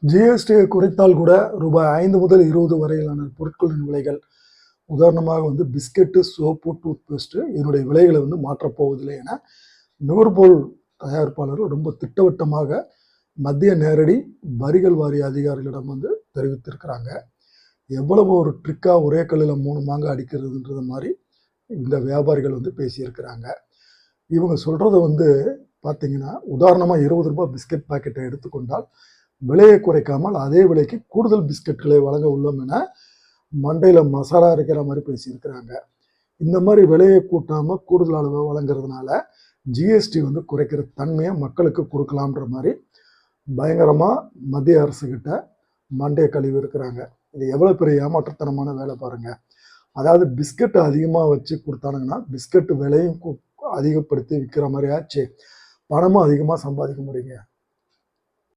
ஜிஎஸ்டியை குறைத்தால் கூட ரூபாய் 5 முதல் 20 வரையிலான பொருட்களின் விலைகள், உதாரணமாக பிஸ்கெட்டு, சோப்பு, டூத் பேஸ்ட்டு இதனுடைய விலைகளை மாற்றப் போவதில்லை என நுகர்பொருள் தயாரிப்பாளர்கள் ரொம்ப திட்டவட்டமாக மத்திய நேரடி வரிகள் வாரிய அதிகாரிகளிடம் தெரிவித்திருக்கிறாங்க. எவ்வளவு ஒரு ட்ரிக்கா ஒரே கல்லில் 3 மாங்காய் அடிக்கிறதுன்றது மாதிரி இந்த வியாபாரிகள் பேசியிருக்கிறாங்க. இவங்க சொல்றத பார்த்தீங்கன்னா, உதாரணமாக 20 ரூபாய் பிஸ்கெட் பாக்கெட்டை எடுத்துக்கொண்டால் விலையை குறைக்காமல் அதே விலைக்கு கூடுதல் பிஸ்கெட்களை வழங்க உள்ளோம் என மண்டையில் மசாலா அரைக்கிற மாதிரி பேசியிருக்கிறாங்க. இந்த மாதிரி விலையை கூட்டாமல் கூடுதல் அளவு வழங்குறதுனால ஜிஎஸ்டி குறைக்கிற தன்மையை மக்களுக்கு கொடுக்கலாம்ன்ற மாதிரி பயங்கரமாக மத்திய அரசுக்கிட்ட மண்டையை கழுவி இருக்கிறாங்க. இது எவ்வளோ பெரிய ஏமாற்றத்தனமான வேலை பாருங்கள். அதாவது பிஸ்கெட்டை அதிகமாக வச்சு கொடுத்தானுங்கன்னா பிஸ்கெட்டு விலையும் அதிகப்படுத்தி விற்கிற மாதிரி ஆச்சு, பணமும் அதிகமாக சம்பாதிக்க முடியுங்க.